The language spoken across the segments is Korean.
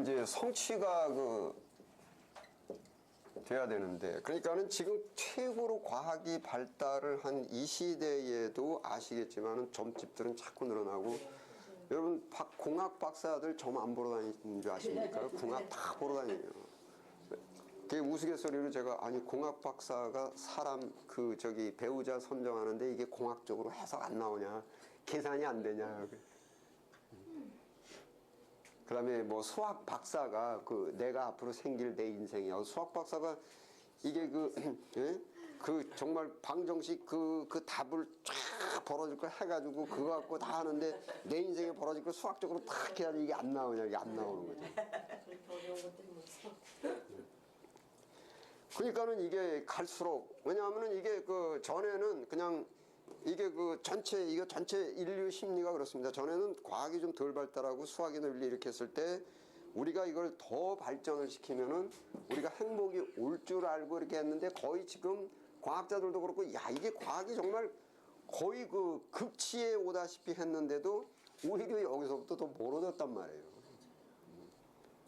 이제 성취가 돼야 되는데, 그러니까는 지금 최고로 과학이 발달을 한 이 시대에도 아시겠지만은 점집들은 자꾸 늘어나고, 여러분 공학 박사들 점 안 보러 다니는 줄 아십니까? 공학 다 보러 다녀요. 그게 우스갯소리로 제가, 아니 공학 박사가 사람 배우자 선정하는데 이게 공학적으로 해석 안 나오냐, 계산이 안 되냐. 그 다음에 뭐 수학 박사가 내가 앞으로 생길 내 인생이야. 수학 박사가 이게 예? 정말 방정식 그 답을 쫙 벌어질 걸 해가지고 그거 갖고 다 하는데 내 인생에 벌어질 걸 수학적으로 탁 해야지 이게 안 나오냐. 이게 안 나오는 거죠. 그러니까는 이게 갈수록, 왜냐하면은 이게 전에는 그냥 이게 전체 인류 심리가 그렇습니다. 전에는 과학이 좀 덜 발달하고 수학이 널리 이렇게 했을 때 우리가 이걸 더 발전을 시키면은 우리가 행복이 올 줄 알고 이렇게 했는데, 거의 지금 과학자들도 그렇고, 야, 이게 과학이 정말 거의 극치에 오다시피 했는데도 오히려 여기서부터 더 멀어졌단 말이에요.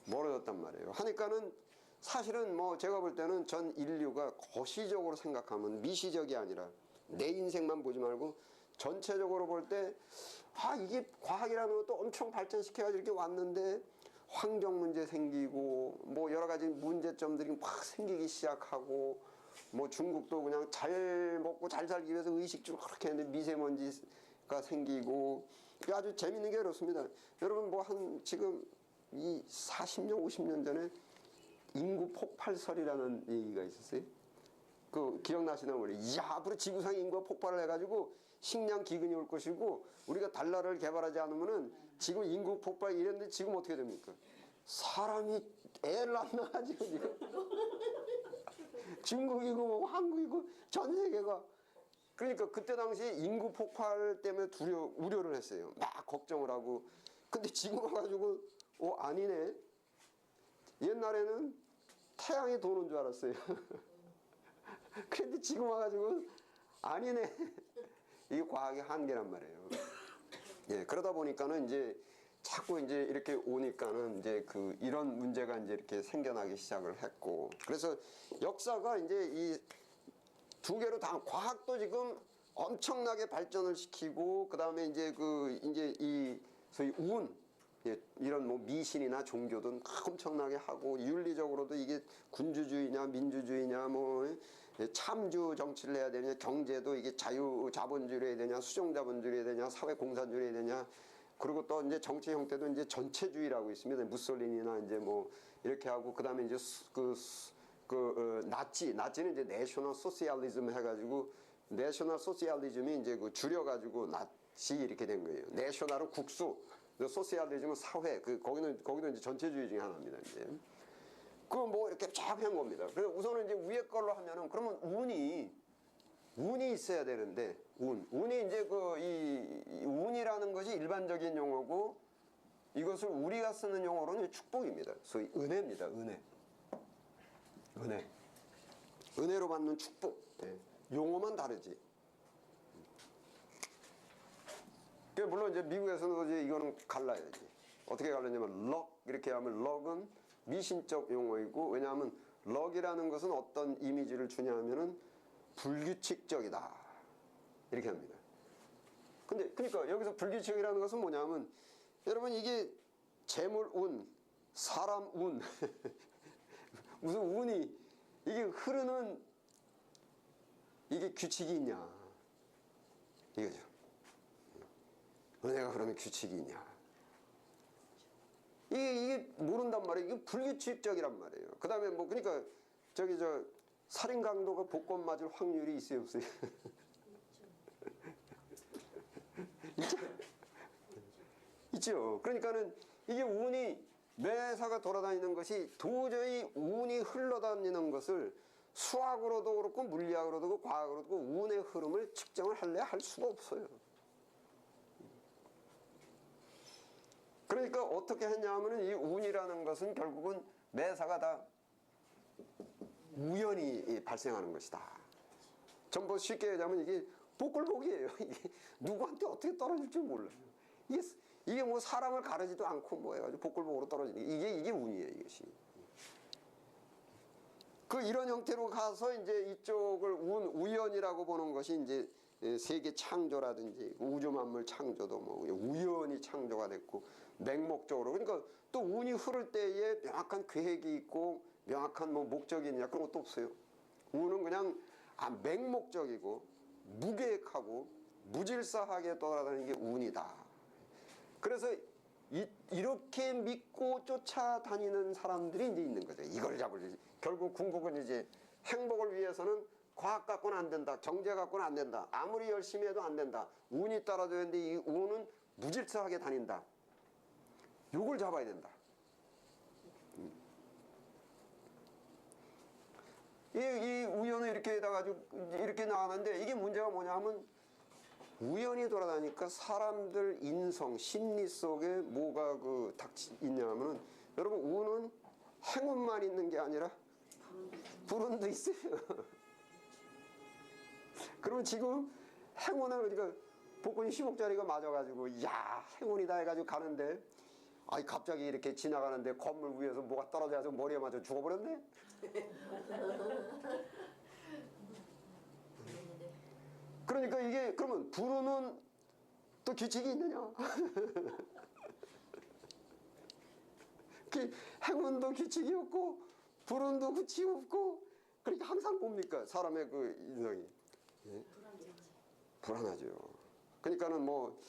멀어졌단 말이에요. 하니까는 사실은 뭐 제가 볼 때는 전 인류가 거시적으로 생각하면, 미시적이 아니라 내 인생만 보지 말고 전체적으로 볼 때, 이게 과학이라는 것도 엄청 발전시켜가지고 이렇게 왔는데 환경 문제 생기고 뭐 여러 가지 문제점들이 막 생기기 시작하고, 뭐 중국도 그냥 잘 먹고 잘 살기 위해서 의식주를 그렇게 했는데 미세먼지가 생기고, 아주 재밌는 게 그렇습니다. 여러분 뭐 지금 이 40년 50년 전에 인구 폭발설이라는 얘기가 있었어요. 기억나시나 모르겠어요. 이야, 앞으로 지구상 인구가 폭발을 해가지고 식량 기근이 올 것이고, 우리가 달나라를 개발하지 않으면은 지금 인구 폭발 이랬는데 지금 어떻게 됩니까? 사람이 애를 안 낳아가지고 지금 중국이고 뭐 한국이고 전 세계가. 그러니까 그때 당시 인구 폭발 때문에 우려를 했어요. 막 걱정을 하고. 근데 지금 와가지고 아니네. 옛날에는 태양이 도는 줄 알았어요. 그런데 지금 와가지고 아니네. 이게 과학의 한계란 말이에요. 예, 그러다 보니까는 이제 자꾸 이제 이렇게 오니까는 이제 이런 문제가 이제 이렇게 생겨나기 시작을 했고, 그래서 역사가 이제 이 두 개로 다, 과학도 지금 엄청나게 발전을 시키고, 그 다음에 이제 이제 이 소위 예, 이런 뭐 미신이나 종교도 엄청나게 하고, 윤리적으로도 이게 군주주의냐 민주주의냐 뭐 참주 정치를 해야 되냐, 경제도 이게 자본주의를 해야 되냐, 수종자본주의를 해야 되냐, 사회공산주의를 해야 되냐, 그리고 또 이제 정치 형태도 이제 전체주의라고 있습니다. 무솔리니나 이제 뭐 이렇게 하고, 그 다음에 이제 나치는 이제 내셔널 소시알리즘 해가지고, 내셔널 소시알리즘이 이제 줄여가지고 나치 이렇게 된 거예요. 내셔널은 국수, 소시알리즘은 사회, 거기는 이제 전체주의 중에 하나입니다. 이제 뭐 이렇게 쫙 한 겁니다. 그래서 우선은 이제 위에 걸로 하면은, 그러면 운이 있어야 되는데, 운이 이제 이 운이라는 것이 일반적인 용어고, 이것을 우리가 쓰는 용어로는 축복입니다. 소위 은혜입니다. 은혜로 받는 축복. 예. 용어만 다르지. 물론 이제 미국에서는 이제 이거는 갈라야지. 어떻게 갈라냐면 럭 이렇게 하면, 럭은 미신적 용어이고, 왜냐하면 럭이라는 것은 어떤 이미지를 주냐면은 불규칙적이다 이렇게 합니다. 근데 그러니까 여기서 불규칙이라는 것은 뭐냐면, 여러분 이게 재물운, 사람운 무슨 운이 이게 흐르는 이게 규칙이 있냐 이거죠. 은혜가 그러면 규칙이 있냐, 이게 모른단 말이에요. 이게 불규칙적이란 말이에요. 그 다음에 뭐 그러니까 살인 강도가 복권 맞을 확률이 있어요 없어요? 있죠. 그러니까는 이게 운이, 매사가 돌아다니는 것이 도저히 운이 흘러다니는 것을 수학으로도 그렇고 물리학으로도 그렇고 과학으로도 그렇고 운의 흐름을 측정을 할 수가 없어요. 그러니까 어떻게 했냐 하면은, 이 운이라는 것은 결국은 매사가 다 우연히 발생하는 것이다. 전부 쉽게 얘기하면 이게 복글복이에요. 이게 누구한테 어떻게 떨어질 줄 몰라요. 이게 뭐 사람을 가르지도 않고 뭐 해가지고 복골복으로 떨어지는 이게 운이에요, 이것이. 그 이런 형태로 가서 이제 이쪽을 우연이라고 보는 것이 이제 세계 창조라든지 우주 만물 창조도 뭐 우연히 창조가 됐고 맹목적으로 그러니까 또 운이 흐를 때에 명확한 계획이 있고 명확한 뭐 목적이 있냐 그런 것도 없어요. 운은 그냥 맹목적이고 무계획하고 무질서하게 돌아다니는 게 운이다. 그래서 이렇게 믿고 쫓아다니는 사람들이 이제 있는 거죠. 이걸 잡을 결국 궁극은 이제 행복을 위해서는 과학 갖고는 안 된다. 경제 갖고는 안 된다. 아무리 열심히 해도 안 된다. 운이 따라줘야 되는데 이 운은 무질서하게 다닌다. 요걸 잡아야 된다. 이 우연을 이렇게 해가지고 이렇게 나가는데 이게 문제가 뭐냐면 우연히 돌아다니까 사람들 인성, 심리 속에 뭐가 있냐면은 여러분 운은 행운만 있는 게 아니라 불운도 있어요. 그러면 지금 행운을 우리가 복권이 10억짜리가 맞아가지고 야 행운이다 해가지고 가는데 아이 갑자기 이렇게 지나가는데 건물 위에서 뭐가 떨어져서 머리에 맞아 죽어버렸네. 그러니까 이게 그러면 불운은 또 규칙이 있느냐? 행운도 규칙이 없고 불운도 규칙이 없고 그러니까 항상 뭡니까 사람의 그 인성이 예? 불안하죠. 그러니까는 뭐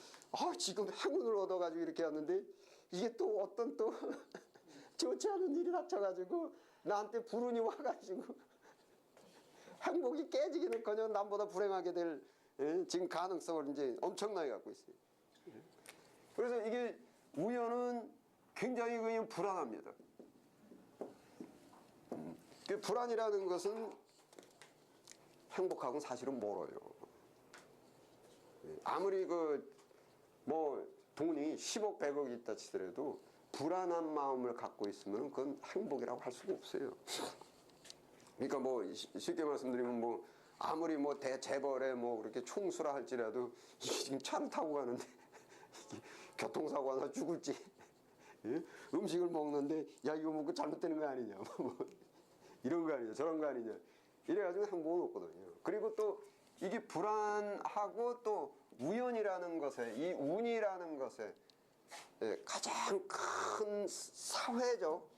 지금 행운을 얻어가지고 이렇게 하는데 이게 또 어떤 또 좋지 않은 일이 닥쳐가지고 나한테 불운이 와가지고 행복이 깨지기는커녕 남보다 불행하게 될 지금 가능성을 이제 엄청나게 갖고 있어요. 그래서 이게 우연은 굉장히 그냥 불안합니다. 그 불안이라는 것은 행복하고는 사실은 멀어요. 아무리 뭐 돈이 10억 100억이 있다 치더라도 불안한 마음을 갖고 있으면 그건 행복이라고 할 수가 없어요. 그러니까 뭐 쉽게 말씀드리면 뭐 아무리 뭐 대재벌에 뭐 그렇게 총수라 할지라도 이게 지금 차를 타고 가는데 교통사고 하나 죽을지 예? 음식을 먹는데 야 이거 먹고 잘못되는 거 아니냐 뭐 이런 거 아니냐 저런 거 아니냐 이래가지고 행복은 없거든요. 그리고 또 이게 불안하고 또 우연이라는 것에 이 운이라는 것에 가장 큰 사회적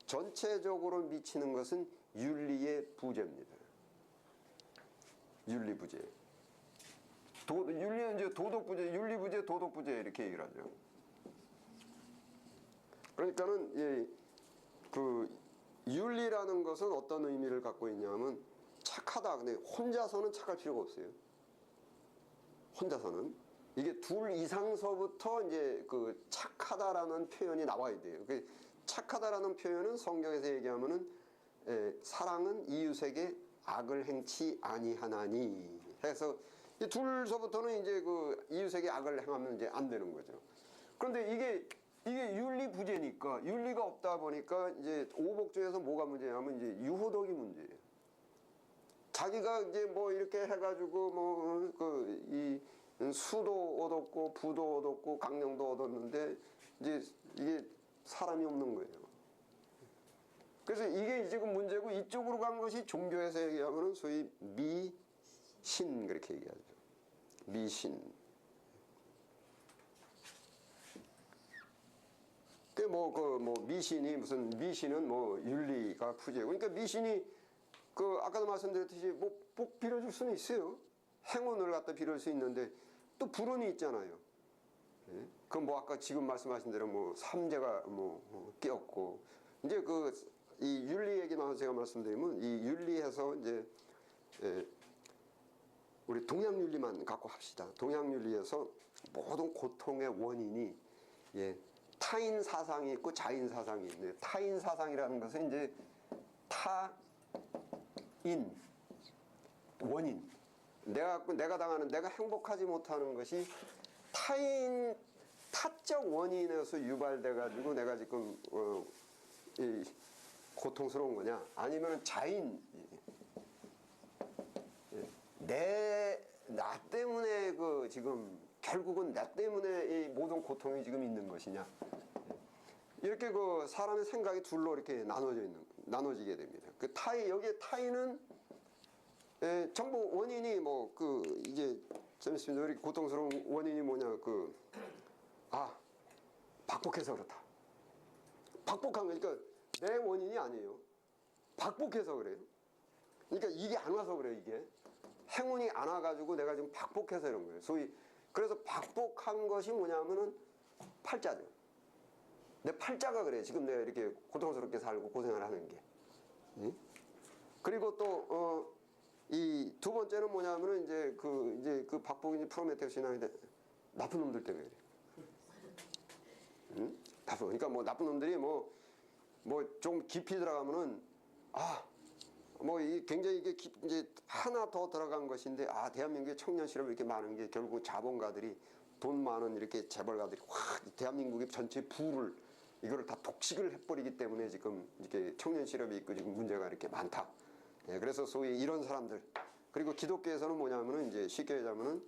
전체적으로 미치는 것은 윤리의 부재입니다. 윤리부재. 윤리는 이제 도덕부재, 윤리부재, 도덕부재 이렇게 얘기를 하죠. 그러니까는 그 윤리라는 것은 어떤 의미를 갖고 있냐면 착하다. 근데 혼자서는 착할 필요가 없어요. 혼자서는 이게 둘 이상서부터 이제 그 착하다라는 표현이 나와야 돼요. 그 착하다라는 표현은 성경에서 얘기하면은 사랑은 이웃에게 악을 행치 아니하나니 해서 이 둘서부터는 이제 그 이웃에게 악을 행하면 이제 안 되는 거죠. 그런데 이게 윤리 부재니까 윤리가 없다 보니까 이제 오복중에서 뭐가 문제냐면 이제 유호덕이 문제예요. 자기가 이제 뭐 이렇게 해가지고 뭐 이 수도 얻었고 부도 얻었고 강령도 얻었는데 이제 이게 사람이 없는 거예요. 그래서 이게 지금 문제고 이쪽으로 간 것이 종교에서 얘기하면 소위 미신 그렇게 얘기하죠. 미신. 미신이 무슨 미신은 뭐 윤리가 부재고 그러니까 미신이 아까도 말씀드렸듯이 뭐 복 빌어줄 수는 있어요. 행운을 갖다 빌을 수 있는데 또 불운이 있잖아요. 예? 그럼 뭐 아까 지금 말씀하신 대로 뭐 삼재가 끼었고 이제 이 윤리 얘기 나와서 제가 말씀드리면 이 윤리에서 이제 우리 동양 윤리만 갖고 합시다. 동양 윤리에서 모든 고통의 원인이 타인 사상이 있고 자인 사상이 있는데 타인 사상이라는 것은 이제 타인 원인 내가 당하는 내가 행복하지 못하는 것이 타적 원인에서 유발돼 가지고 내가 지금 고통스러운 거냐 아니면 자인 나 때문에 지금 결국은 나 때문에 이 모든 고통이 지금 있는 것이냐. 이렇게 그 사람의 생각이 둘로 이렇게 나눠지게 됩니다. 그 타인, 여기에 타인은 전부 원인이 뭐 그 이제 재밌습니다. 이렇게 고통스러운 원인이 뭐냐, 박복해서 그렇다. 박복한 거니까 내 원인이 아니에요. 박복해서 그래요. 그러니까 이게 안 와서 그래요. 이게 행운이 안 와가지고 내가 지금 박복해서 이런 거예요. 소위 그래서 박복한 것이 뭐냐면은 팔자죠. 내 팔자가 그래. 지금 내가 이렇게 고통스럽게 살고 고생을 하는 게. 응? 그리고 또 이 두 번째는 뭐냐면은 이제 그 박복이 프로메테우스 신앙인데 나쁜 놈들 때문에 그래. 응? 그러니까 뭐 나쁜 놈들이 뭐 좀 깊이 들어가면은 굉장히 이게 이제 하나 더 들어간 것인데 대한민국의 청년 실업이 이렇게 많은 게 결국 자본가들이 돈 많은 이렇게 재벌가들이 확 대한민국의 전체 부를 이거를 다 독식을 해버리기 때문에 지금 이렇게 청년 실업이 있고 지금 문제가 이렇게 많다. 예, 그래서 소위 이런 사람들 그리고 기독교에서는 뭐냐면은 이제 쉽게 얘기하면은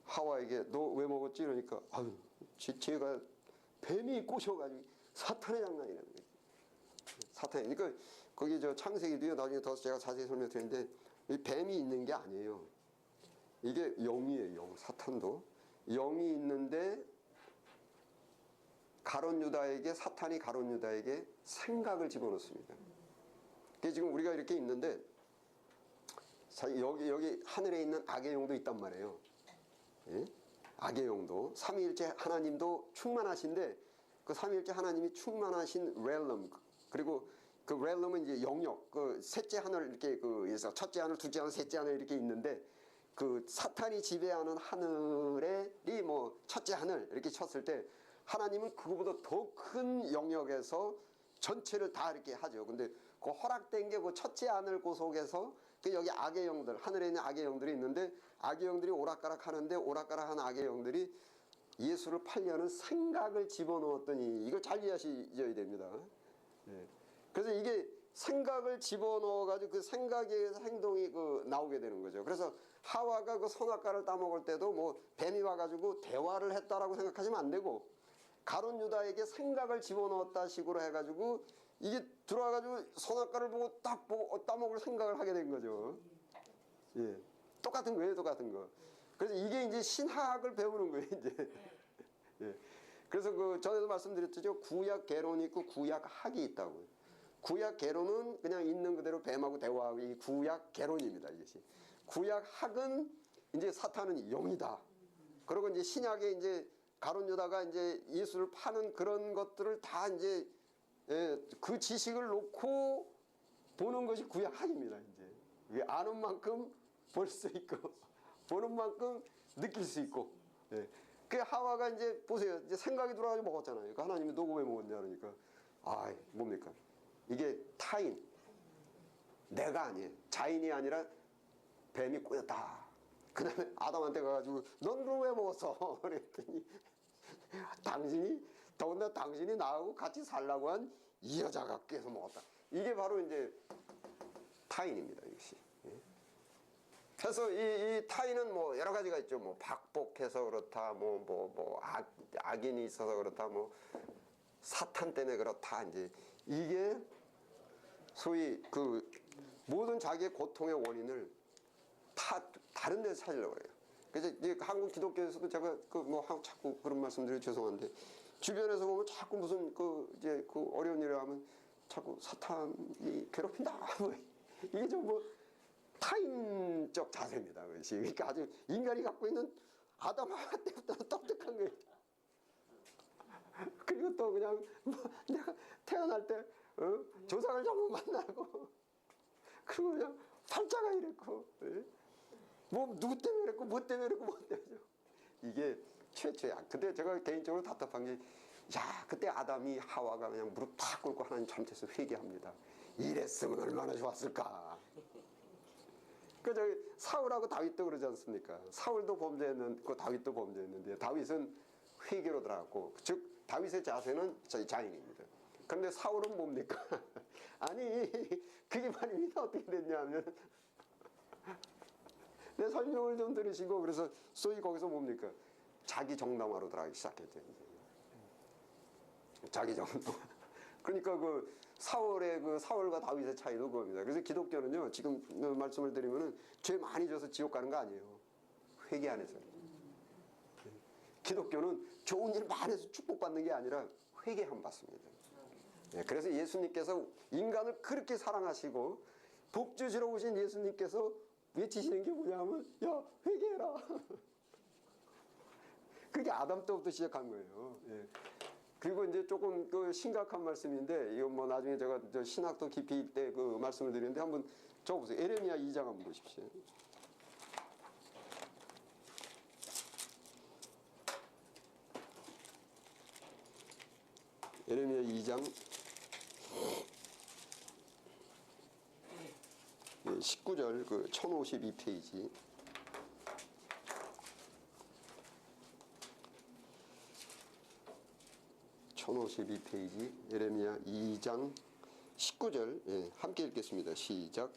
하와에게 너 왜 먹었지? 그러니까 쟤가 뱀이 꼬셔가지고 사탄의 장난이라는 거예요. 사탄이. 그러니까 거기 저 창세기도요. 나중에 더 제가 자세히 설명드리는데 이 뱀이 있는 게 아니에요. 이게 영이에요. 영. 사탄도 영이 있는데 사탄이 가룟 유다에게 생각을 집어넣습니다. 그게 지금 우리가 이렇게 있는데 여기 하늘에 있는 악의 영도 있단 말이에요. 예? 악의 영도 삼위일체 하나님도 충만하신데 그 삼위일체 하나님이 충만하신 렐럼 그리고 그 렐럼은 이제 영역 그 셋째 하늘 이렇게 그래서 첫째 하늘, 둘째 하늘, 셋째 하늘 이렇게 있는데 그 사탄이 지배하는 하늘이 뭐 첫째 하늘 이렇게 쳤을 때 하나님은 그거보다 더 큰 영역에서 전체를 다 이렇게 하죠. 근데 그 허락된 게 그 첫째 하늘 그 속에서 그 여기 악의 영들 하늘에 있는 악의 영들이 있는데 악의 영들이 오락가락 하는데 오락가락한 악의 영들이 예수를 팔려는 생각을 집어넣었더니 이걸 잘 이해하셔야 됩니다. 네. 그래서 이게 생각을 집어넣어가지고 그 생각에 의해서 행동이 나오게 되는 거죠. 그래서 하와가 그 선악과를 따먹을 때도 뭐 뱀이 와가지고 대화를 했다라고 생각하시면 안 되고 가룟 유다에게 생각을 집어넣었다 식으로 해가지고 이게 들어와가지고 선악과를 보고 딱 보고 따먹을 생각을 하게 된 거죠. 예. 똑같은 거예요, 똑같은 거. 그래서 이게 이제 신학을 배우는 거예요, 이제. 예. 그래서 전에도 말씀드렸죠. 구약 개론이 있고 구약 학이 있다고요. 구약 개론은 그냥 있는 그대로 뱀하고 대화하고 이 구약 개론입니다, 이것이. 구약 학은 이제 사탄은 영이다. 그리고 이제 신약에 이제 가룟 유다가 이제 예수를 파는 그런 것들을 다 이제 그 지식을 놓고 보는 것이 구약 학입니다, 이제. 아는 만큼 볼 수 있고, 보는 만큼 느낄 수 있고. 예. 그 하와가 이제 보세요. 이제 생각이 들어가지고 먹었잖아요. 그러니까 하나님이 너 왜 먹었냐 그러니까 뭡니까? 이게 타인, 내가 아니에요. 자인이 아니라 뱀이 꼬였다. 그 다음에 아담한테 가가지고 넌 그걸 왜 먹었어? 그랬더니 더군다나 당신이 나하고 같이 살라고 한 이 여자가 깨서 먹었다. 이게 바로 이제 타인입니다, 이것이. 그래서 이 타인은 뭐 여러 가지가 있죠. 뭐 박복해서 그렇다, 악인이 있어서 그렇다, 뭐 사탄 때문에 그렇다. 이제 이게 소위 모든 자기의 고통의 원인을 다 다른 데서 찾으려고 해요. 그래서 이제 한국 기독교에서도 제가 자꾸 그런 말씀드려 죄송한데 주변에서 보면 자꾸 무슨 어려운 일을 하면 자꾸 사탄이 괴롭힌다. 이게 좀 타인적 자세입니다. 그러니까 아주 인간이 갖고 있는 아담 하와 때부터 똑똑한 거예요. 그리고 또 그냥 내가 태어날 때 조상을 잘못 만나고 그리고 그냥 팔자가 이랬고 누구 때문에 그랬고 뭐 때문에 그랬고 뭐 때문에 이게 최초야. 근데 제가 개인적으로 답답한 게 그때 아담이 하와가 그냥 무릎 탁 꿇고 하나님 잘못해서 회개합니다. 이랬으면 얼마나 좋았을까. 저기 사울하고 다윗도 그러지 않습니까? 사울도 범죄했는데 다윗도 범죄했는데 다윗은 회개로 들어갔고 즉 다윗의 자세는 자인입니다. 그런데 사울은 뭡니까? 아니 그게 말입니다. 어떻게 됐냐면 내 설명을 좀 들으시고. 그래서 소위 거기서 뭡니까? 자기 정당화로 들어가기 시작했죠. 자기 정당화. 그러니까 그 사울과 다윗의 차이도 그겁니다. 그래서 기독교는요, 지금 말씀을 드리면은 죄 많이 져서 지옥 가는 거 아니에요. 회개 안 해서. 기독교는 좋은 일 많이 해서 축복받는 게 아니라 회개함 받습니다. 그래서 예수님께서 인간을 그렇게 사랑하시고 복 주시러 오신 예수님께서 외치시는 게 뭐냐면, 야, 회개해라. 그게 아담 때부터 시작한 거예요. 그리고 이제 조금 그 심각한 말씀인데, 이거 뭐 나중에 제가 저 신학도 깊이 때 그 말씀을 드리는데 한번 적어보세요. 에레미야 2장 한번 보십시오. 에레미야 2장 19절 그 1052페이지. 에레미야 2장 19절 함께 읽겠습니다. 시작.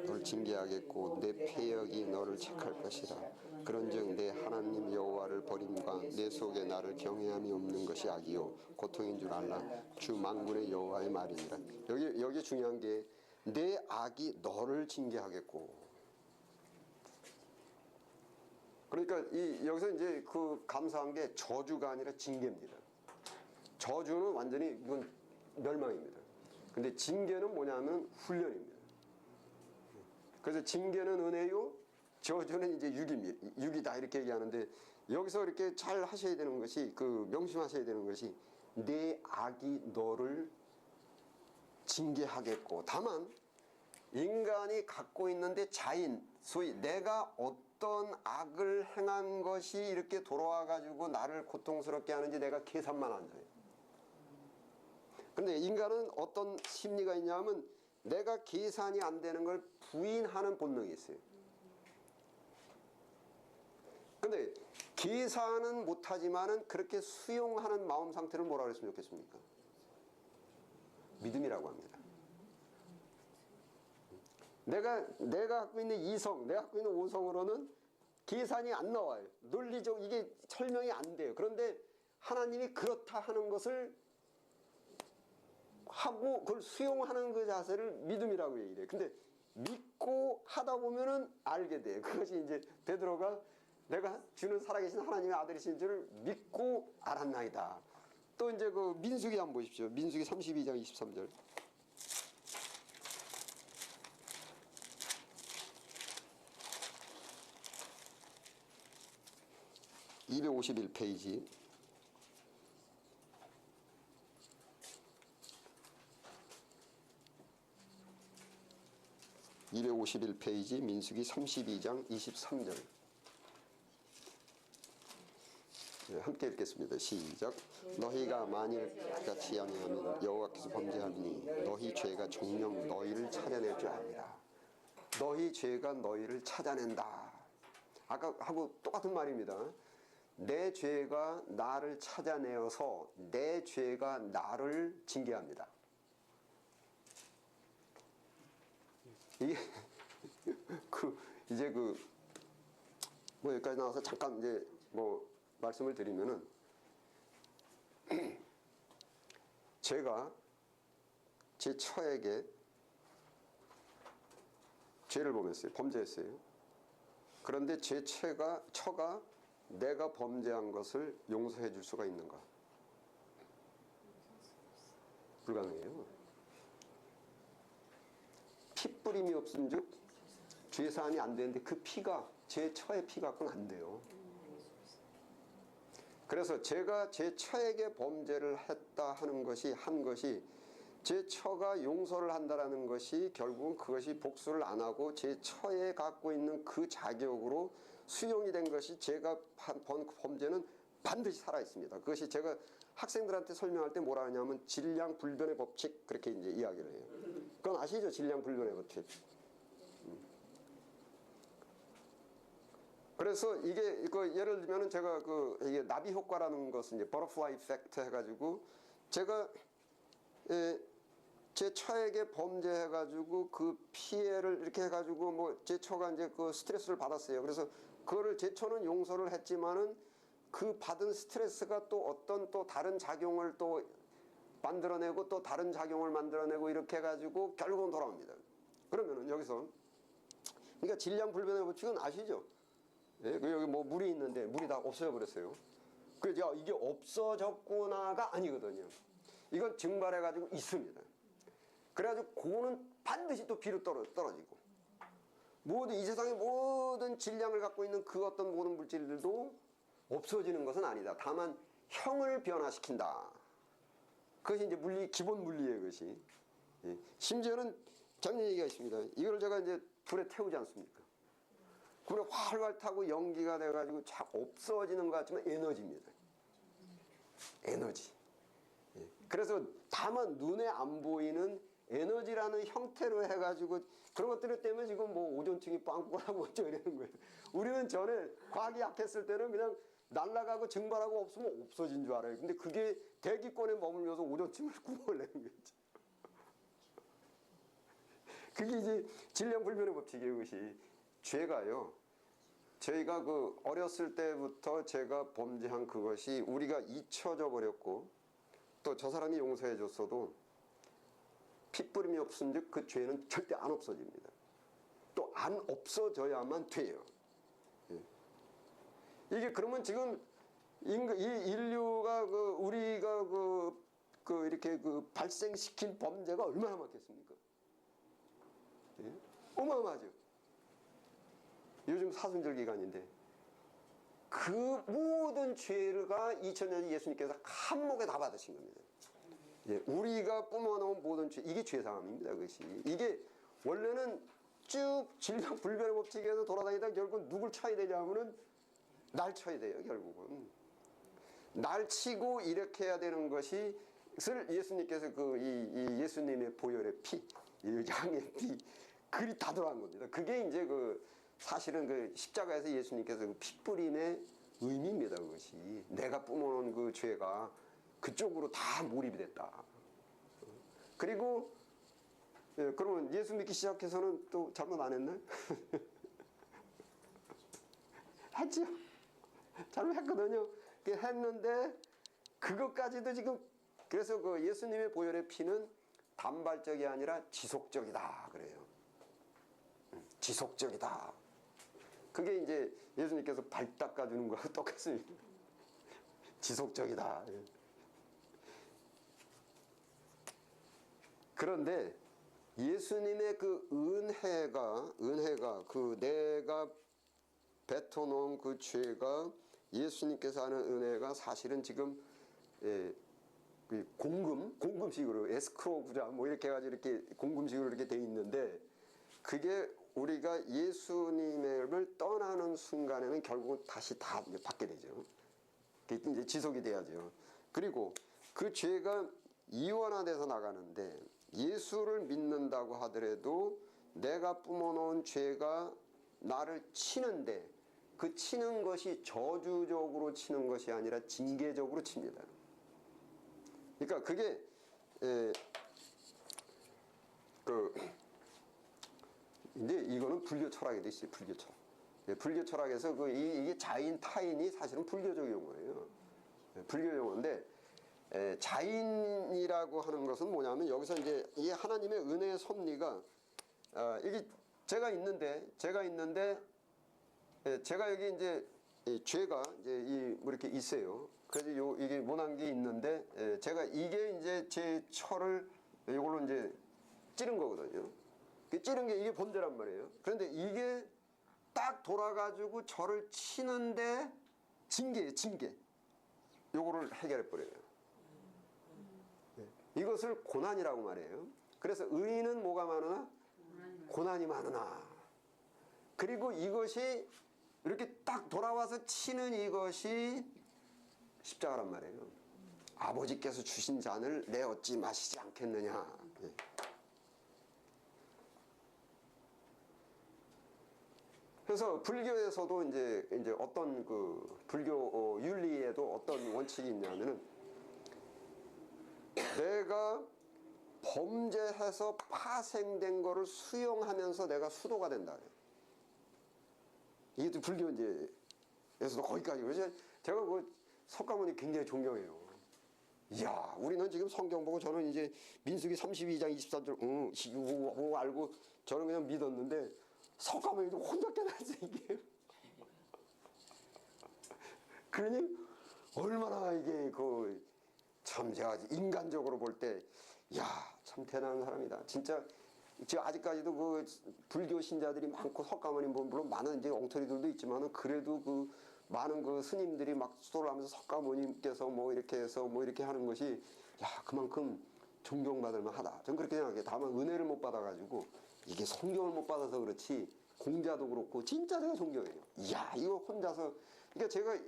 너를 징계하겠고 내 패역이 너를 책할 것이라. 그런즉 내 하나님 여호와를 버림과 내 속에 나를 경외함이 없는 것이 악이요 고통인 줄 알라. 주 만군의 여호와의 말이니라. 여기 중요한 게 내 악이 너를 징계하겠고. 그러니까 여기서 이제 그 감사한 게 저주가 아니라 징계입니다. 저주는 완전히 이건 멸망입니다. 근데 징계는 뭐냐면 훈련입니다. 그래서 징계는 은혜요, 저주는 이제 육이다 이렇게 얘기하는데, 여기서 이렇게 잘 하셔야 되는 것이, 그 명심하셔야 되는 것이, 내 악이 너를 징계하겠고. 다만 인간이 갖고 있는데 자인, 소위 내가 어떤 악을 행한 것이 이렇게 돌아와 가지고 나를 고통스럽게 하는지 내가 계산만 안 해요. 근데 인간은 어떤 심리가 있냐면 내가 계산이 안 되는 걸 부인하는 본능이 있어요. 근데 계산은 못하지만은 그렇게 수용하는 마음 상태를 뭐라 그랬으면 좋겠습니까? 믿음이라고 합니다. 내가 갖고 있는 이성, 내가 갖고 있는 오성으로는 계산이 안 나와요. 논리적 이게 설명이 안 돼요. 그런데 하나님이 그렇다 하는 것을 하고 그걸 수용하는 그 자세를 믿음이라고 얘기를 해요. 근데 믿고 하다 보면은 알게 돼요. 그것이 이제 베드로가 내가 주는 살아계신 하나님의 아들이신 줄을 믿고 알았나이다. 또 이제 그 민수기 한번 보십시오. 민수기 32장 23절. (251페이지) 251페이지 민수기 32장 23절. 함께 읽겠습니다. 시작. 너희가 만일 같이 아니하면 여호와께서 범죄하리니 너희 죄가 정녕 너희를 찾아낼 줄 압니다. 너희 죄가 너희를 찾아낸다. 아까 하고 똑같은 말입니다. 내 죄가 나를 찾아내어서 내 죄가 나를 징계합니다. 이게 이제 뭐 여기까지 나와서 잠깐 이제 뭐 말씀을 드리면은 제가 제 처에게 죄를 범했어요. 범죄했어요. 그런데 제 처가 내가 범죄한 것을 용서해 줄 수가 있는가? 불가능해요. 핏부림이 없은즉 죄사함이 안 되는데 그 피가 제 처의 피 갖고는 안 돼요. 그래서 제가 제 처에게 범죄를 했다 하는 것이 한 것이 제 처가 용서를 한다라는 것이 결국은 그것이 복수를 안 하고 제 처에 갖고 있는 그 자격으로 수용이 된 것이 제가 본 범죄는 반드시 살아 있습니다. 그것이 제가 학생들한테 설명할 때 뭐라 하냐면 질량불변의 법칙 그렇게 이제 이야기를 해요. 그건 아시죠? 질량불변의 법칙. 그래서 이게 예를 들면은 제가 이게 나비 효과라는 것은 이제 버터플라이 이펙트 해가지고 제가 제 처에게 범죄해가지고 그 피해를 이렇게 해가지고 뭐 제 처가 이제 그 스트레스를 받았어요. 그래서 그거를 제 처는 용서를 했지만은 그 받은 스트레스가 또 어떤 또 다른 작용을 또 만들어내고 또 다른 작용을 만들어내고 이렇게 해가지고 결국은 돌아옵니다. 그러면은 여기서 그러니까 질량불변의 법칙은 아시죠? 예, 그 여기 뭐 물이 있는데 물이 다 없어져 버렸어요. 그래서 이게 없어졌구나가 아니거든요. 이건 증발해가지고 있습니다. 그래가지고 그거는 반드시 또 비로 떨어지고 모든 이 세상의 모든 질량을 갖고 있는 그 어떤 모든 물질들도 없어지는 것은 아니다. 다만 형을 변화시킨다. 그것이 이제 기본 물리예요, 그것이. 예. 심지어는 작년 얘기가 있습니다. 이걸 제가 이제 불에 태우지 않습니까? 불에 활활 타고 연기가 돼가지고 없어지는 것 같지만 에너지입니다. 에너지. 예. 그래서 다만 눈에 안 보이는 에너지라는 형태로 해가지고 그런 것들 때문에 지금 뭐 오존층이 빵꾸가 나고 어쩌고 이러는 거예요. 우리는 전에 과학이 약했을 때는 그냥 날아가고 증발하고 없으면 없어진 줄 알아요. 근데 그게 대기권에 머물면서 오존층을 구멍을 내는 거죠. 그게 이제 질량불변의 법칙이에요. 그것이 죄가요. 저희가 그 어렸을 때부터 제가 범죄한 그것이 우리가 잊혀져 버렸고 또 저 사람이 용서해 줬어도 핏부림이 없은즉 그 죄는 절대 안 없어집니다. 또 안 없어져야만 돼요. 예. 이게 그러면 지금 이 인류가 우리가 이렇게 발생시킨 범죄가 얼마나 많겠습니까? 예? 어마어마하죠. 요즘 사순절 기간인데 그 모든 죄가 2000년 예수님께서 한 목에 다 받으신 겁니다. 예, 우리가 뿜어놓은 모든 죄, 이게 죄사함입니다. 그것이 이게 원래는 쭉 질량불변의 법칙에서 돌아다니다 결국 누굴 쳐야 되냐면은 날 쳐야 돼요. 결국은 날 치고 이렇게 해야 되는 것이 예수님께서 이 예수님의 보혈의 피, 이 양의 피, 그리 다 들어간 겁니다. 그게 이제 사실은 그 십자가에서 예수님께서 그 핏부림의 의미입니다. 그것이 내가 뿜어놓은 그 죄가 그쪽으로 다 몰입이 됐다. 그리고 예, 그러면 예수 믿기 시작해서는 또 잘못 안 했나요? 했죠. 잘못했거든요. 했는데 그것까지도 지금 그래서 그 예수님의 보혈의 피는 단발적이 아니라 지속적이다 그래요. 지속적이다. 그게 이제 예수님께서 발 닦아주는 거하고 똑같습니다. 지속적이다. 그런데 예수님의 그 은혜가 그 내가 뱉어놓은 그 죄가 예수님께서 하는 은혜가 사실은 지금 공금식으로 에스크로 구자 뭐 이렇게 해가지고 이렇게 공금식으로 이렇게 돼 있는데 그게 우리가 예수님을 떠나는 순간에는 결국은 다시 다 받게 되죠. 그게 이제 지속이 돼야죠. 그리고 그 죄가 이원화돼서 나가는데 예수를 믿는다고 하더라도 내가 뿜어놓은 죄가 나를 치는데 그 치는 것이 저주적으로 치는 것이 아니라 징계적으로 칩니다. 그러니까 그게 이제 이거는 불교 철학에도 있어요. 불교 철학. 불교 철학에서 이게 자인 타인이 사실은 불교적 용어예요. 불교 용어인데 자인이라고 하는 것은 뭐냐면 여기서 이제 이 하나님의 은혜의 섭리가 이게 제가 있는데 제가 여기 이제 죄가 이제 뭐 이렇게 있어요. 그래서 이게 모난 게 있는데 제가 이게 이제 제 처를 이걸로 이제 찌른 거거든요. 찌른 게 이게 범죄란 말이에요. 그런데 이게 딱 돌아가지고 저를 치는데 징계예요, 징계. 요거를 해결해 버려요. 이것을 고난이라고 말해요. 그래서 의인은 뭐가 많으나? 고난이 많으나. 그리고 이것이 이렇게 딱 돌아와서 치는 이것이 십자가란 말이에요. 아버지께서 주신 잔을 내 어찌 마시지 않겠느냐. 그래서 불교에서도 이제 어떤 그 불교 윤리에도 어떤 원칙이 있냐면은 내가 범죄해서 파생된 거를 수용하면서 내가 수도가 된다. 이게 또 불교에서도 거기까지. 그래서 제가 그 석가모니 굉장히 존경해요. 이야, 우리는 지금 성경 보고 저는 이제 민수기 32장 23절, 이거 알고 저는 그냥 믿었는데 석가모니도 혼자 깨달았어요, 이게. 그러니 얼마나 이게 참 제가 인간적으로 볼 때, 야, 참 대단한 사람이다. 진짜 지금 아직까지도 그 불교 신자들이 많고 석가모니 물론 많은 이제 엉터리들도 있지만은 그래도 그 많은 그 스님들이 막 수도를 하면서 석가모니께서 뭐 이렇게 해서 뭐 이렇게 하는 것이 야, 그만큼 존경받을 만하다. 전 그렇게 생각해요. 다만 은혜를 못 받아가지고 이게 성경을 못 받아서 그렇지 공자도 그렇고 진짜 제가 존경해요. 이야, 이거 혼자서 그러니까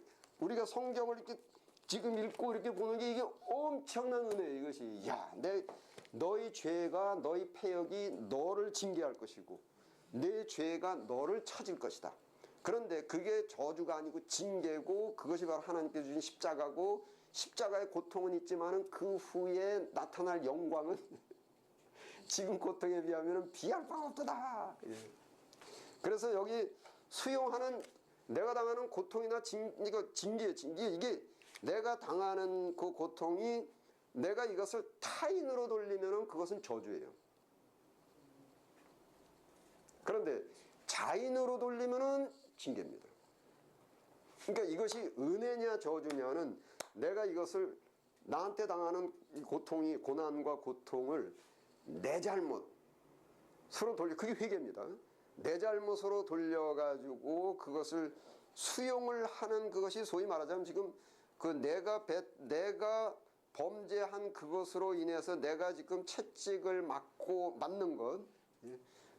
우리가 성경을 이렇게 지금 읽고 이렇게 보는 게 이게 엄청난 은혜예요. 이것이 야, 너희 죄가 너희 패역이 너를 징계할 것이고 내 죄가 너를 찾을 것이다. 그런데 그게 저주가 아니고 징계고 그것이 바로 하나님께서 주신 십자가고 십자가의 고통은 있지만은 그 후에 나타날 영광은 지금 고통에 비하면 비할 바가 없다. 예. 그래서 여기 수용하는 내가 당하는 고통이나 징계 이게 내가 당하는 그 고통이 내가 이것을 타인으로 돌리면은 그것은 저주예요. 그런데 자인으로 돌리면은 징계입니다. 그러니까 이것이 은혜냐 저주냐는 내가 이것을 나한테 당하는 고통이 고난과 고통을 내 잘못으로 그게 회개입니다. 내 잘못으로 돌려가지고 그것을 수용을 하는 그것이 소위 말하자면 지금 그 내가 범죄한 그것으로 인해서 내가 지금 채찍을 맞는 것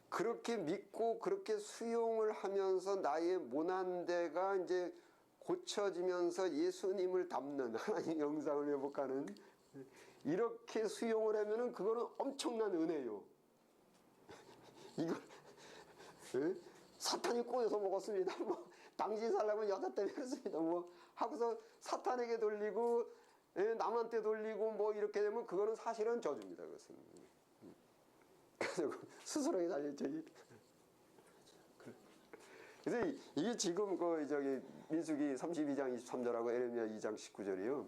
그렇게 믿고 그렇게 수용을 하면서 나의 모난대가 이제 고쳐지면서 예수님을 닮는 하나님 영상을 회복하는 이렇게 수용을 하면은 그거는 엄청난 은혜요. 이거 사탄이 꼬여서 먹었습니다. 뭐 당신 살려면 여자 때문에 그렇습니다. 뭐 하고서 사탄에게 돌리고 남한테 돌리고 뭐 이렇게 되면 그거는 사실은 저주입니다. 그것은. 그래서 스스로에 달렸죠. 그래서 이게 지금 민수기 32장 23절하고 에레미야 2장 19절이요.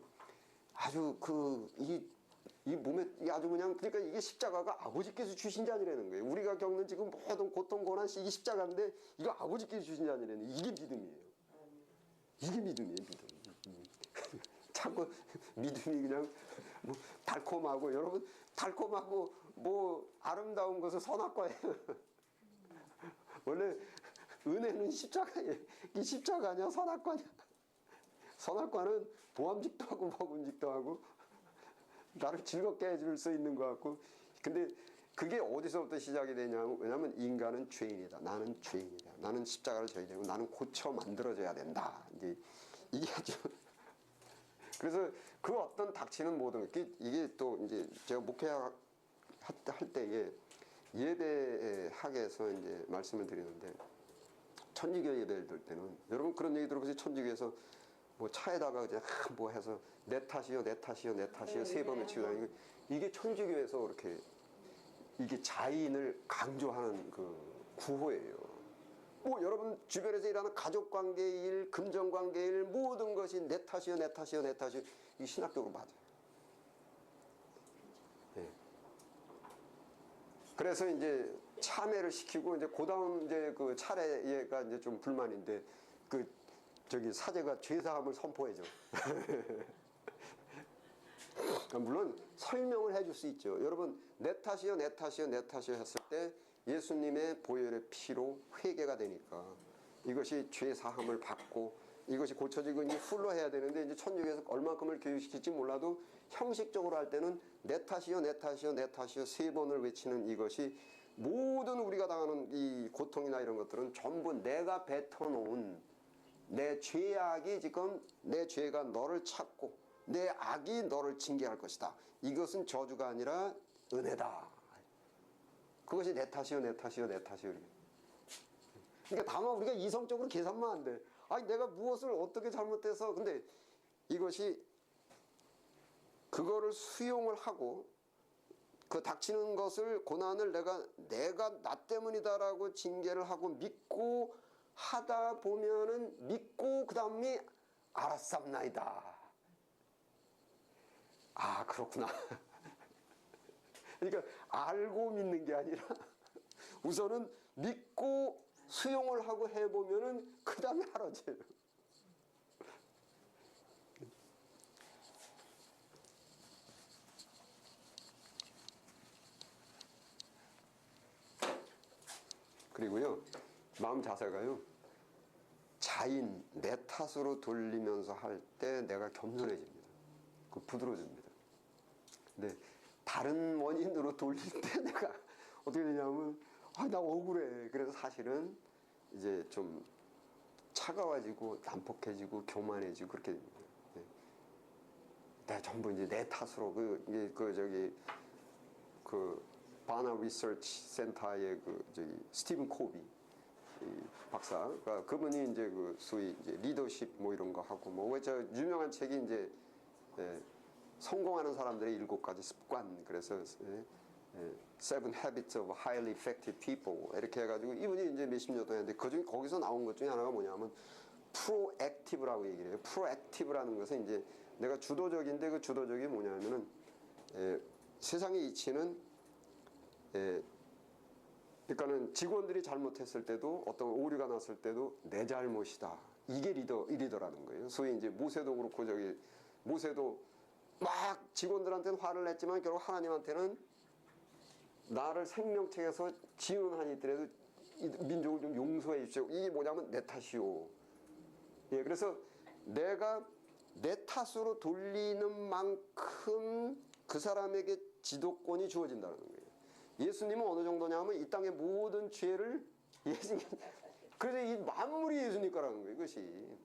아주 이 몸에 아주 그냥 그러니까 이게 십자가가 아버지께서 주신 잔이라는 거예요. 우리가 겪는 지금 모든 고통 고난 이게 십자가인데 이거 아버지께서 주신 잔이라는 이게 믿음이에요. 이게 믿음이에요, 믿음. 자꾸 믿음이 그냥 뭐 달콤하고 여러분 달콤하고 뭐 아름다운 것은 선악과예요. 원래 은혜는 십자가예요. 이 십자가냐 선악과냐. 선악과는 보암직도 하고 먹음직도 하고 나를 즐겁게 해줄 수 있는 것 같고 근데 그게 어디서부터 시작이 되냐면 왜냐하면 인간은 죄인이다. 나는 죄인이다. 나는 십자가를 져야 되고 나는 고쳐 만들어져야 된다. 이제 이게 아주 그래서 그 어떤 닥치는 모든 이게 또 이제 제가 목회할 때에 예배학에서 이제 말씀을 드리는데 천주교 예배를 들 때는 여러분 그런 얘기 들어보세요. 천주교에서 뭐 차에다가 그냥 뭐 해서 내 탓이요 세 번 외치고 다니고 이게 천주교에서 이렇게 이게 자인을 강조하는 그 구호예요. 뭐 여러분 주변에서 일하는 가족관계일, 금전관계일 모든 것이 내 탓이요. 이 신학적으로 맞아요. 네. 그래서 이제 참회를 시키고 이제 고다음 이제 그 차례가 이제 좀 불만인데 사제가 죄사함을 선포해줘. 물론 설명을 해줄 수 있죠. 여러분 내 탓이요 했을 때 예수님의 보혈의 피로 회개가 되니까 이것이 죄 사함을 받고 이것이 고쳐지고 이제 풀로 해야 되는데 이제 천주교에서 얼만큼을 교육시킬지 몰라도 형식적으로 할 때는 내 탓이요 세 번을 외치는 이것이 모든 우리가 당하는 이 고통이나 이런 것들은 전부 내가 뱉어놓은 내 죄악이 지금 내 죄가 너를 찾고 내 악이 너를 징계할 것이다. 이것은 저주가 아니라 은혜다. 그것이 내 탓이요. 그러니까 다만 우리가 이성적으로 계산만 안 돼. 아니 내가 무엇을 어떻게 잘못해서 근데 이것이 그거를 수용을 하고 그 닥치는 것을 고난을 내가 나 때문이다라고 징계를 하고 믿고 하다 보면은 믿고 그 다음에 알았삼나이다. 아 그렇구나. 그러니까 알고 믿는 게 아니라 우선은 믿고 수용을 하고 해보면은 그 다음에 알아져요. 그리고요 마음 자세가요 자인 내 탓으로 돌리면서 할 때 내가 겸손해집니다. 그 부드러워집니다. 근데 다른 원인으로 돌릴 때 내가 어떻게 되냐면 나 억울해. 그래서 사실은 이제 좀 차가워지고 난폭해지고 교만해지고 그렇게 됩니다. 내가 전부 이제 내 탓으로 그 바나 리서치 센터의 스티븐 코비 박사가 그분이 이제 그 소위 이제 리더십 뭐 이런 거 하고 뭐 저 유명한 책이 이제 성공하는 사람들의 7가지 습관 그래서 Seven Habits of Highly Effective People 이렇게 해가지고 이분이 이제 몇십 년 동안 했는데 그중에 거기서 나온 것 중에 하나가 뭐냐면 프로액티브라고 얘기를 해요. 프로액티브라는 것은 이제 내가 주도적인데 그 주도적이 뭐냐면은 세상의 이치는 그러니까는 직원들이 잘못했을 때도 어떤 오류가 났을 때도 내 잘못이다. 이게 리더라는 거예요. 소위 이제 모세도 그렇고 모세도 막 직원들한테는 화를 냈지만 결국 하나님한테는 나를 생명책에서 지은 한이 있더라도 민족을 좀 용서해 주십시오. 이게 뭐냐면 내 탓이오. 예, 그래서 내가 내 탓으로 돌리는 만큼 그 사람에게 지도권이 주어진다는 거예요. 예수님은 어느 정도냐면 이 땅의 모든 죄를 예수님, 그래서 이 만물이 예수님 거라는 거예요, 이것이.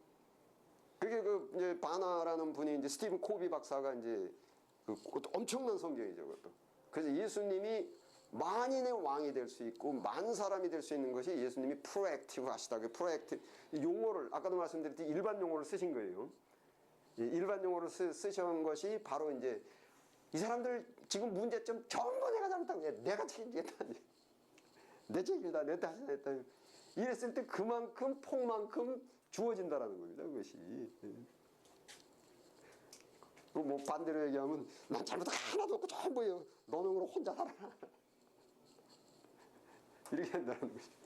그게 이제 바나라는 분이 이제 스티븐 코비 박사가 이제 그것도 엄청난 성경이죠, 그것도. 그래서 예수님이 만인의 왕이 될 수 있고 만 사람이 될 수 있는 것이 예수님이 프로액티브 하시다. 그 프로액티브 용어를 아까도 말씀드렸듯이 일반 용어를 쓰신 거예요. 일반 용어를 쓰신 것이 바로 이제 이 사람들 지금 문제점 전부 내가 잘못한 거야. 내가 책임지겠다. 내 책임이다. 내 탓이다. 했다. 이랬을 때 그만큼 폭만큼 주어진다라는 겁니다. 그것이. 뭐 반대로 얘기하면 난 잘못한 거 하나도 없고 전부예요. 너는 그럼 혼자 살아라. 이렇게 한다는 것이죠.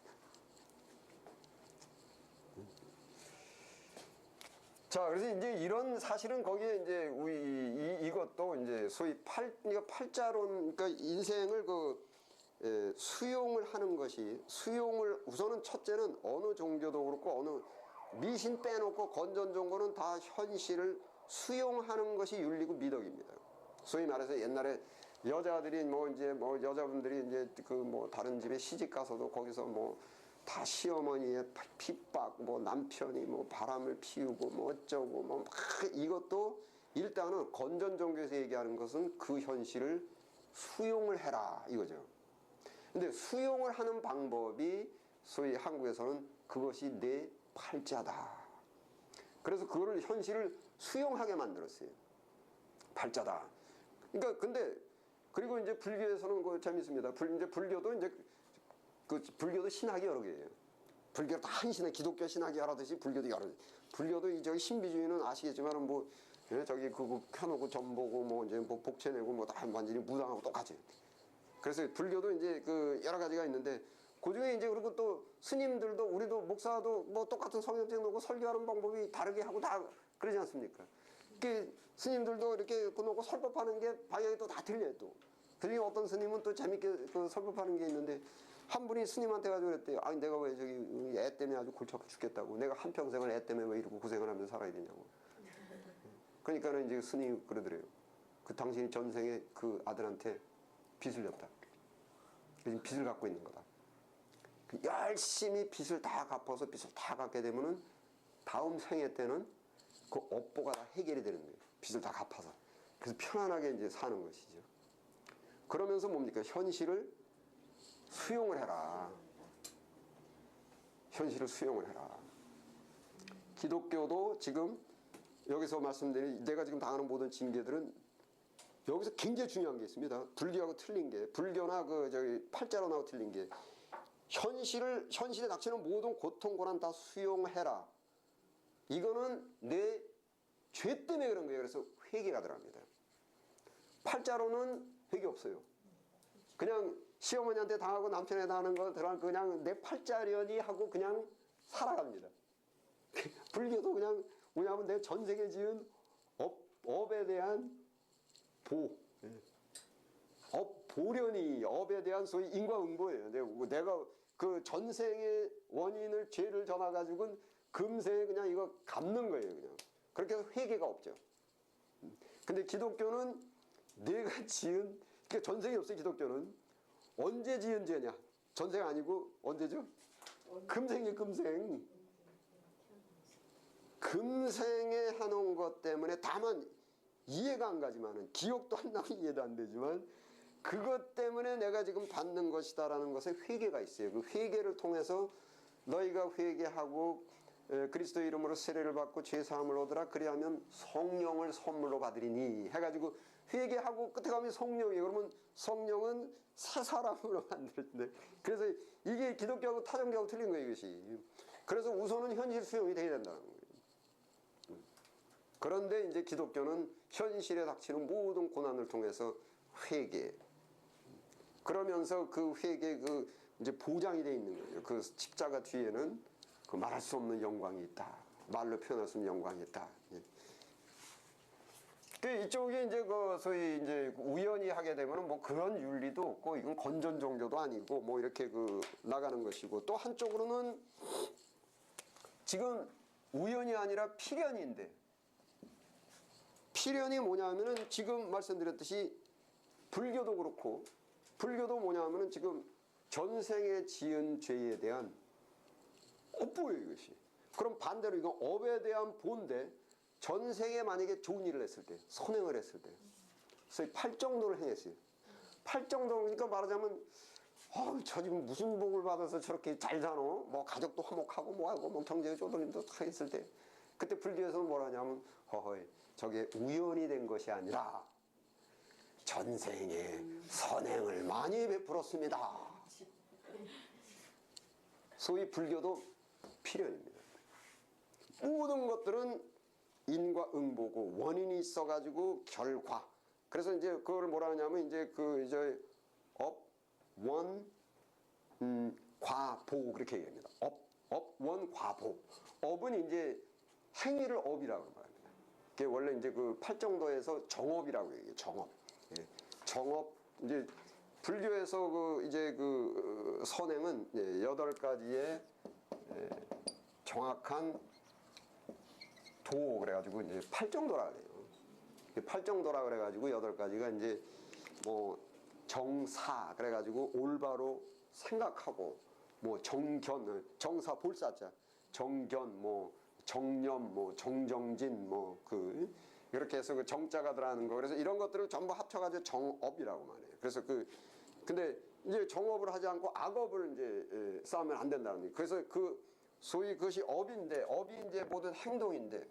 자, 그래서 이제 이런 사실은 거기에 이제 이것도 이제 소위 그러니까 팔자론, 그러니까 인생을 수용을 하는 것이 수용을 우선은 첫째는 어느 종교도 그렇고 어느 미신 빼놓고 건전종교는 다 현실을 수용하는 것이 윤리고 미덕입니다. 소위 말해서 옛날에 여자들이 여자분들이 이제 다른 집에 시집 가서도 거기서 다 시어머니의 핍박, 남편이 바람을 피우고 어쩌고 막 이것도 일단은 건전 종교에서 얘기하는 것은 그 현실을 수용을 해라 이거죠. 근데 수용을 하는 방법이 소위 한국에서는 그것이 내 팔자다. 그래서 그거를 현실을 수용하게 만들었어요. 팔자다. 그러니까 근데 그리고 이제 불교에서는 그거 재밌습니다. 이제 불교도 이제 불교도 신학이 여러 개예요. 불교도 다 한 신학, 기독교 신학이 하라듯이 불교도 여러 개. 불교도 저기 신비주의는 아시겠지만은 저기 그거 켜놓고 점 보고 이제 복채 내고 다 완전히 무당하고 똑같이. 그래서 불교도 이제 여러 가지가 있는데 그 중에 이제 그리고 또 스님들도 우리도 목사도 똑같은 성경책 놓고 설교하는 방법이 다르게 하고 다 그러지 않습니까? 그 스님들도 이렇게 놓고 설법하는 게 방향이 또 다 틀려요 또. 그중에 어떤 스님은 또 재밌게 설법하는 게 있는데 한 분이 스님한테 가지고 그랬대요. 아니 내가 왜 저기 애 때문에 아주 골치 아파 죽겠다고. 내가 한평생을 애 때문에 왜 이러고 고생을 하면서 살아야 되냐고. 그러니까는 이제 스님이 그러더래요. 당신이 전생에 그 아들한테 빚을 졌다. 지금 빚을 갖고 있는 거다. 열심히 빚을 다 갚아서 빚을 다 갚게 되면은 다음 생애 때는 그 업보가 다 해결이 되는 거예요. 빚을 다 갚아서. 그래서 편안하게 이제 사는 것이죠. 그러면서 뭡니까? 현실을 수용을 해라. 현실을 수용을 해라. 기독교도 지금 여기서 말씀드린 내가 지금 당하는 모든 징계들은 여기서 굉장히 중요한 게 있습니다. 불교하고 틀린 게, 불교나 그 저기 팔자론하고 틀린 게, 현실에 닥치는 모든 고통 고난 다 수용해라. 이거는 내 죄 때문에 그런 거예요. 그래서 회개가 들어갑니다. 팔자로는 회개 없어요. 그냥 시어머니한테 당하고 남편에 당하는 거 들어가면 그냥 내 팔자련이 하고 그냥 살아갑니다. 불교도 그냥 뭐냐면 내 전생에 지은 업에 대한 보련이 업에 대한 소위 인과응보예요. 내가 그 전생의 원인을 죄를 져놔가지고는 금생에 그냥 이거 갚는 거예요. 그냥 그렇게 해서 회개가 없죠. 근데 기독교는 내가 지은, 그러니까 전생이 없어요. 기독교는 언제 지은 죄냐? 전생 아니고 언제죠? 금생이 금생. 금생에 하는 것 때문에, 다만 이해가 안 가지만은, 기억도 안 나고 이해도 안 되지만 그것 때문에 내가 지금 받는 것이다라는 것에 회개가 있어요. 그 회개를 통해서 너희가 회개하고 그리스도 이름으로 세례를 받고 죄 사함을 얻으라. 그리하면 성령을 선물로 받으리니 해가지고 회개하고 끝에 가면 성령이에요. 그러면 성령은 새 사람으로 만들때, 그래서 이게 기독교하고 타종교하고 틀린 거예요. 이것이. 그래서 우선은 현실 수용이 돼야 된다는 거예요. 그런데 이제 기독교는 현실에 닥치는 모든 고난을 통해서 회개. 그러면서 그 회개 그 이제 보장이 돼 있는 거예요. 그 십자가 뒤에는 그 말할 수 없는 영광이 있다. 말로 표현할 수 없는 영광이 있다. 그 이쪽이 이제 그 소위 이제 우연히 하게 되면은 뭐 그런 윤리도 없고, 이건 건전 종교도 아니고 뭐 이렇게 그 나가는 것이고, 또 한쪽으로는 지금 우연이 아니라 필연인데, 필연이 뭐냐면은 지금 말씀드렸듯이 불교도 그렇고, 불교도 뭐냐면은 지금 전생에 지은 죄에 대한 업보예요, 이것이. 그럼 반대로 이건 업에 대한 보인데, 전생에 만약에 좋은 일을 했을 때, 선행을 했을 때, 소위 팔정도를 행했어요. 팔정도니까 말하자면, 저 지금 무슨 복을 받아서 저렇게 잘 사노? 뭐 가족도 화목하고 뭐하고 뭐 경제 조동님도 다 했을 때, 그때 불교에서는 뭐라 하냐면, 허허이, 저게 우연이 된 것이 아니라 전생에 선행을 많이 베풀었습니다. 소위 불교도 필연입니다. 모든 것들은 인과응보고 원인이 있어가지고 결과. 그래서 이제 그걸 뭐라 하냐면 이제 그 이제 업, 원, 과보 그렇게 얘기합니다. 업, 원, 과보. 업은 이제 행위를 업이라고 말합니다. 그게 원래 이제 그 팔정도에서 정업이라고 얘기해요. 정업. 예. 정업 이제 불교에서 그 이제 그 선행은 8가지의 정확한 도 그래가지고 이제 팔정도라 그래요. 팔정도라 그래가지고 8가지가 이제 뭐 정사 그래가지고 올바로 생각하고, 뭐 정견, 정사 볼사자, 정견, 뭐 정념, 뭐 정정진, 뭐 그 이렇게 해서 그 정자가 들어가는 거. 그래서 이런 것들을 전부 합쳐가지고 정업이라고 말해요. 그래서 근데 이제 정업을 하지 않고 악업을 이제 쌓으면 안 된다는 거예요. 그래서 그 소위 그것이 업인데, 업이 이제 모든 행동인데,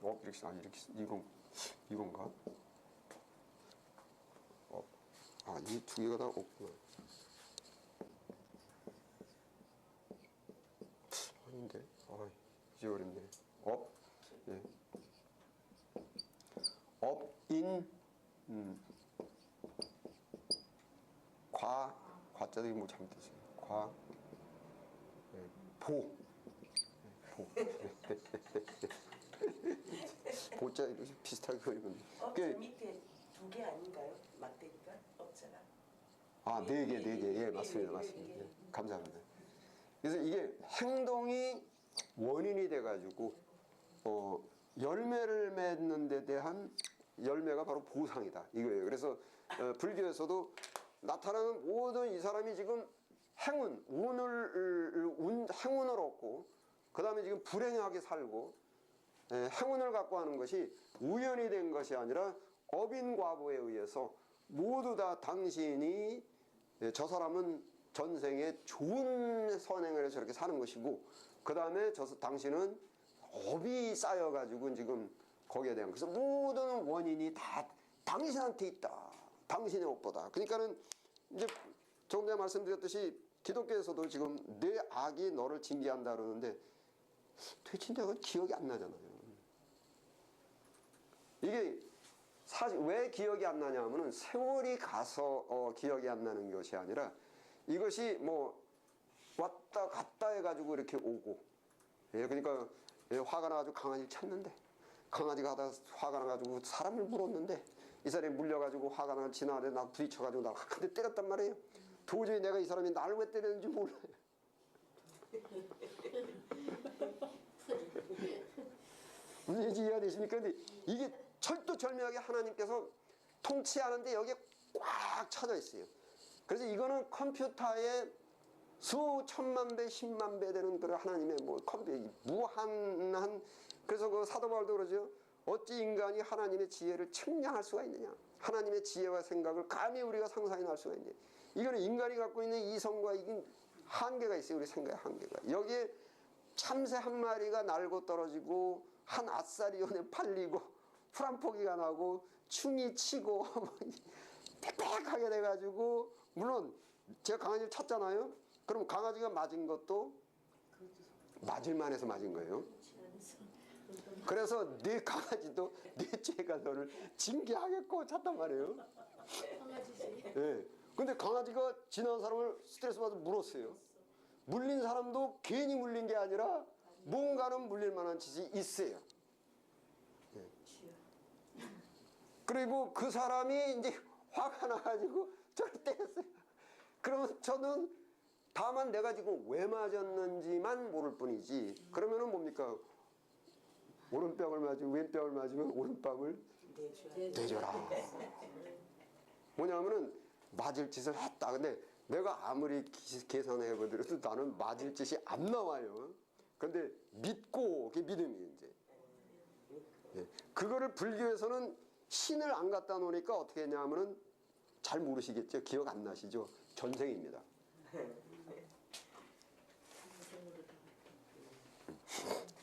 이렇게 이렇게 이건가? 이 두 개가 다 없구나. 아닌데, 이제 어렵네. 예. 업인, 과자도 뭐 잘못됐어요. 보. 보자 이렇게 비슷하게 그리면. 저 밑에 2개 아닌가요? 막대기가 없잖아. 4개. 예, 맞습니다. 예, 감사합니다. 그래서 이게 행동이 원인이 돼가지고 열매를 맺는 데 대한 열매가 바로 보상이다 이거예요. 그래서 불교에서도 나타나는 모든 이 사람이 지금 행운을 얻고, 그 다음에 지금 불행하게 살고, 행운을 갖고 하는 것이 우연이 된 것이 아니라 업인과보에 의해서 모두 다 당신이, 저 사람은 전생에 좋은 선행을 해서 저렇게 사는 것이고, 그 다음에 당신은 업이 쌓여가지고 지금 거기에 대한, 그래서 모든 원인이 다 당신한테 있다. 당신의 옷보다. 그러니까는 이제 조금 전에 말씀드렸듯이 기독교에서도 지금 내 악이 너를 징계한다 그러는데 도대체 내가 기억이 안 나잖아요. 이게 사실 왜 기억이 안 나냐 하면은 세월이 가서 기억이 안 나는 것이 아니라 이것이 뭐 왔다 갔다 해가지고 이렇게 오고, 예, 그러니까 예, 화가 나가지고 강아지를 쳤는데 강아지가 하다 화가 나가지고 사람을 물었는데 이 사람이 물려가지고 화가 나서 지나가는데 나 부딪혀가지고 나 한 대 때렸단 말이에요. 도저히 내가 이 사람이 나를 왜 때렸는지 몰라요. 무슨 얘기 이해가 되십니까? 근데 이게 철두철미하게 하나님께서 통치하는데 여기에 꽉 차져 있어요. 그래서 이거는 컴퓨터에 수천만 배, 10만 배 되는 그런 하나님의 뭐 컴퓨터, 무한한, 그래서 그 사도 바울도 그러죠. 어찌 인간이 하나님의 지혜를 측량할 수가 있느냐? 하나님의 지혜와 생각을 감히 우리가 상상할 수가 있느냐? 이거는 인간이 갖고 있는 이성과 이긴 한계가 있어요. 우리 생각의 한계가. 여기에 참새 한 마리가 날고 떨어지고 한 아싸리온에 팔리고 풀 한 포기가 나고 충이 치고 빽빽하게 돼가지고, 물론 제가 강아지를 쳤잖아요. 그럼 강아지가 맞은 것도 맞을만 해서 맞은 거예요. 그래서 네 강아지도 네 죄가 너를 징계하겠고 쳤단 말이에요. 예. 근데 강아지가 지나간 사람을 스트레스 받아서 물었어요. 물린 사람도 괜히 물린 게 아니라 뭔가는 물릴 만한 짓이 있어요. 예. 그리고 그 사람이 이제 화가 나가지고 저를 때렸어요. 그러면 저는 다만 내가 지금 왜 맞았는지만 모를 뿐이지. 그러면은 뭡니까? 오른뺨을 맞으면 왼뺨을 맞으면 오른뺨을 내줘라. 뭐냐면은 맞을 짓을 했다. 근데 내가 아무리 계산해 보더라도 나는 맞을 짓이 안 나와요. 근데 믿고 그게 믿음이 이제. 예. 그거를 불교에서는 신을 안 갖다 놓으니까 어떻게 했냐면은 잘 모르시겠죠. 기억 안 나시죠? 전생입니다.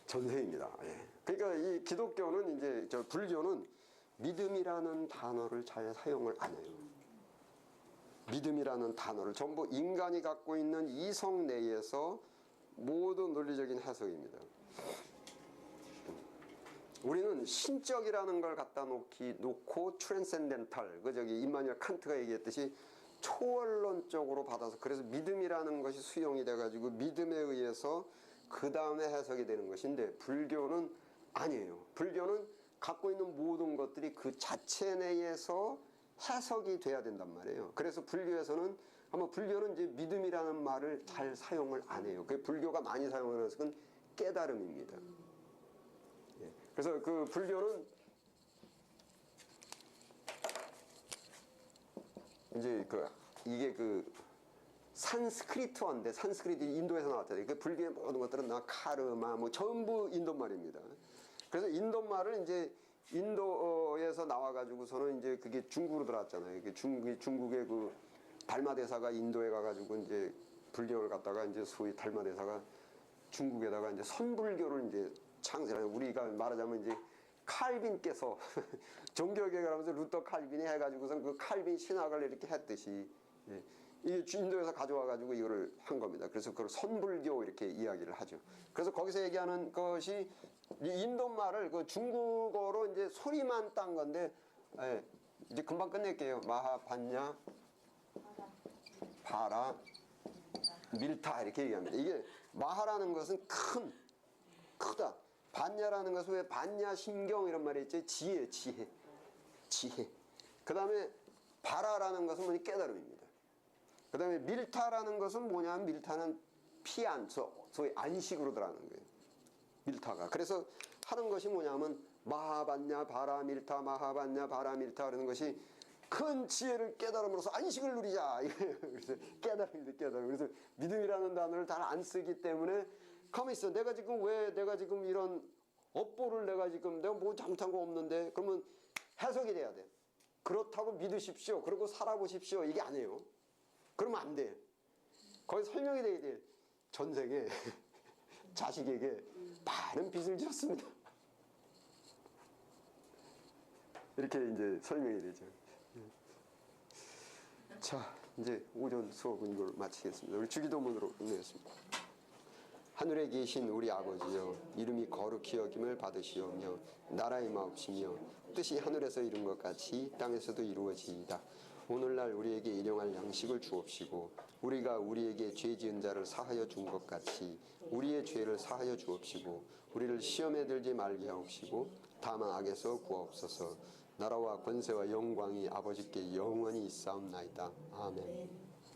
전생입니다. 예. 그러니까 이 기독교는 이제 저 불교는 믿음이라는 단어를 잘 사용을 안 해요. 믿음이라는 단어를 전부 인간이 갖고 있는 이성 내에서 모든 논리적인 해석입니다. 우리는 신적이라는 걸 갖다 놓고 트랜센덴탈, 그 저기 임마누엘 칸트가 얘기했듯이 초월론적으로 받아서, 그래서 믿음이라는 것이 수용이 돼가지고 믿음에 의해서 그 다음에 해석이 되는 것인데, 불교는 아니에요. 불교는 갖고 있는 모든 것들이 그 자체 내에서 해석이 돼야 된단 말이에요. 그래서 불교에서는 아마 불교는 이제 믿음이라는 말을 잘 사용을 안 해요. 그 불교가 많이 사용하는 것은 깨달음입니다. 예. 그래서 그 불교는 이제 이게 산스크리트어인데, 산스크리트 인도에서 나왔잖아요. 그 불교의 모든 것들은 카르마 뭐 전부 인도 말입니다. 그래서 인도 말을 이제 인도에서 나와가지고서는 이제 그게 중국으로 들어왔잖아요. 중국의 그 달마 대사가 인도에 가가지고 이제 불교를 갖다가 이제 소위 달마 대사가 중국에다가 이제 선불교를 이제 창설하는, 우리가 말하자면 이제 칼빈께서 종교개혁을 하면서 루터 칼빈이 해가지고선 그 칼빈 신학을 이렇게 했듯이, 예. 이게 인도에서 가져와가지고 이거를 한 겁니다. 그래서 그걸 선불교 이렇게 이야기를 하죠. 그래서 거기서 얘기하는 것이 인도 말을 그 중국어로 이제 소리만 딴 건데, 예. 이제 금방 끝낼게요. 마하반야, 바라, 밀타 이렇게 얘기합니다. 이게 마하라는 것은 크다. 반야라는 것은 왜 반야심경 이런 말이 있죠. 지혜. 그 다음에 바라라는 것은 뭐냐, 깨달음입니다. 그 다음에 밀타라는 것은 뭐냐면, 밀타는 피안, 소위 안식으로 들어가는 거예요. 밀타가. 그래서 하는 것이 뭐냐면 마하반야 바라밀타, 마하반야 바라밀타 그러는 것이 큰 지혜를 깨달음으로써 안식을 누리자. 그래서 깨달음입니다. 깨달음. 그래서 믿음이라는 단어를 잘 안 쓰기 때문에 가만히 있어. 내가 지금 이런 업보를 내가 뭐 잘못한 거 없는데, 그러면 해석이 돼야 돼. 그렇다고 믿으십시오. 그리고 살아보십시오. 이게 아니에요. 그러면 안 돼. 거기 설명이 돼야 돼. 전생에 자식에게 많은 빚을 졌습니다. 이렇게 이제 설명이 되죠. 자, 이제 오전 수업은 이걸 마치겠습니다. 우리 주기도문으로 끝내겠습니다. 하늘에 계신 우리 아버지여, 이름이 거룩히 여김을 받으시오며 나라의 마옵시며 뜻이 하늘에서 이룬 것 같이 땅에서도 이루어지이다. 오늘날 우리에게 일용할 양식을 주옵시고 우리가 우리에게 죄 지은 자를 사하여 준 것 같이 우리의 죄를 사하여 주옵시고 우리를 시험에 들지 말게 하옵시고 다만 악에서 구하옵소서. 나라와 권세와 영광이 아버지께 영원히 있사옵나이다. 아멘.